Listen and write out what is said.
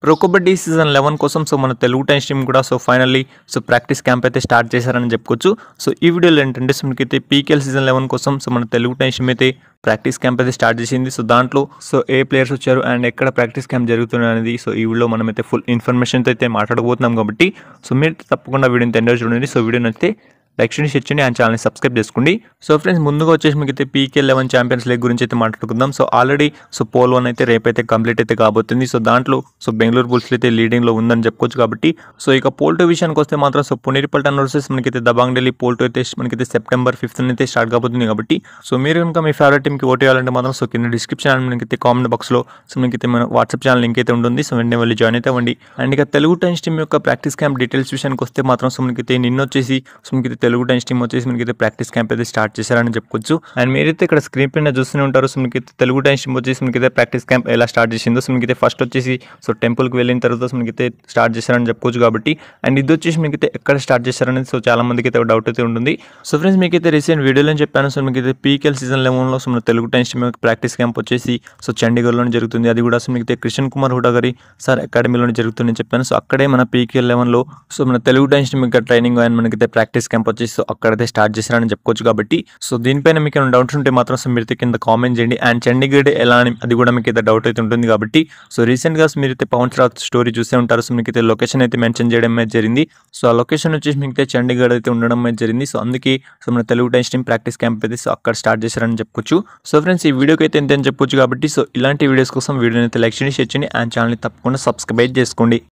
Pro kabaddi season 11 కోసం మన Telugu times team కూడా ఫైనల్లీ ప్రాక్టీస్ క్యాంప్ అయితే స్టార్ట్ చేశారని చెప్పుకోవచ్చు. ఈ వీడియోలో ఏంటంటే మనకైతే పీకేఎల్ సీజన్ 11 కోసం మన తెలుగు టైమ్స్ టీమ్ అయితే ప్రాక్టీస్ క్యాంప్ అయితే స్టార్ట్ చేసింది. దాంట్లో ఏ ప్లేయర్స్ వచ్చారు అండ్ ఎక్కడ ప్రాక్టీస్ క్యాంప్ జరుగుతుంది అనేది ఈ వీడియోలో మనమైతే ఫుల్ ఇన్ఫర్మేషన్ అయితే మాట్లాడబోతున్నాం కాబట్టి మీరు తప్పకుండా వీడియోని ఎంజాయ్ చూడండి. వీడియోని అయితే లైక్ చేయండి, షేర్ చేయండి అండ్ ఛానల్ని సబ్స్క్రైబ్ చేసుకోండి. ఫ్రెండ్స్, ముందుగా వచ్చేసి మీకైతే పీకేఎల్ 11 ఛాంపియన్స్ లీగ్ గురించి అయితే మాట్లాడుకుందాం. ఆల్రెడీ పోల్ 1 అయితే రేపైతే కంప్లీట్ అయితే కాబోతుంది. దాంట్లో బెంగళూరు బుల్స్ అయితే లీడింగ్లో ఉందని చెప్పుకోవచ్చు కాబట్టి ఇక పోల్ 2 విషయానికి వస్తే మాత్రం పునేరి పల్టన్ వర్సెస్ మనకైతే దబాంగ్ ఢిల్లీ పోల్ 2 అయితే మనకైతే సెప్టెంబర్ 5th అయితే స్టార్ట్ కాబోతుంది కాబట్టి మీరు కనుక మీ ఫేవరెట్ టీమ్కి ఓట్ చేయాలంటే మాత్రం కింద డిస్క్రిప్షన్ అండ్ మనకైతే కామెంట్ బాక్స్లో మనకైతే మన వాట్సాప్ ఛానల్ లింక్ అయితే ఉంటుంది. వెంటనే వెళ్ళి జాయిన్ అయితే అవ్వండి. అండ్ ఇక తెలుగు టైమ్స్ టీమ్ యొక్క ప్రాక్టీస్ క్యాంప్ డీటెయిల్స్ విషయానికి వస్తే మాత్రం మనకైతే నిన్న వచ్చేసి మనకైతే తెలుగు టైమ్స్ టీమ్ వచ్చేసి మనకైతే ప్రాక్టీస్ క్యాంప్ అయితే స్టార్ట్ చేశారని చెప్పుకోవచ్చు. అండ్ మీరైతే ఇక్కడ స్క్రీన్ పైన చూస్తూనే ఉంటారు. మనకైతే తెలుగు టైమ్స్ టీమ్ వచ్చేసి మనకైతే ప్రాక్టీస్ క్యాంప్ ఎలా స్టార్ట్ చేసిందో మనకైతే ఫస్ట్ వచ్చేసి టెంపుల్కి వెళ్ళిన తర్వాత మనకైతే స్టార్ట్ చేశారని చెప్పుకోవచ్చు కాబట్టి. అండ్ ఇది వచ్చేసి మీకైతే ఎక్కడ స్టార్ట్ చేశారనేది చాలా మందికి అయితే డౌట్ అయితే ఉంటుంది. ఫ్రెండ్స్, మీకైతే రీసెంట్ వీడియోలో చెప్పాను. మీకైతే పీకేఎల్ సీజన్ 11లో మన Telugu times team practice camp వచ్చేసి చండీగఢ్లోనే జరుగుతుంది. అది కూడా మీకైతే కిషన్ కుమార్ హుడా గారి అకాడమీలోనే జరుగుతుందని చెప్పాను. అక్కడే మన పీకేఎల్ 11లో మన Telugu times team training and మనకైతే ప్రాక్టీస్ క్యాంప్ వచ్చేసి అక్కడైతే స్టార్ట్ చేశారని చెప్పుకోవచ్చు కాబట్టి. దీనిపైన మీకు ఏమైనా డౌట్స్ ఉంటే మాత్రం మీరు కింద కామెంట్ చేయండి. అండ్ చండీగఢ్ ఎలా అని అది కూడా మీకు అయితే డౌట్ అయితే ఉంటుంది కాబట్టి. రీసెంట్గా మీరైతే పవన్ రాజ్ స్టోరీ చూసే ఉంటారు. మీకైతే లొకేషన్ అయితే మెన్షన్ చేయడం అయితే జరిగింది. ఆ లొకేషన్ వచ్చేసి మీకైతే చండీగఢ్ అయితే ఉండడం అయితే జరిగింది. అందుకే మన Telugu times team practice camp అయితే అక్కడ స్టార్ట్ చేశారని చెప్పుకోవచ్చు. ఫ్రెండ్స్, ఈ వీడియోకి అయితే ఎంత అని చెప్పుకోవచ్చు కాబట్టి. ఇలాంటి వీడియోస్ కోసం వీడియోని అయితే లైక్ చేయండి, షేర్ చేయండి అండ్ ఛానల్ని తప్పకుండా సబ్స్క్రైబ్ చేసుకోండి.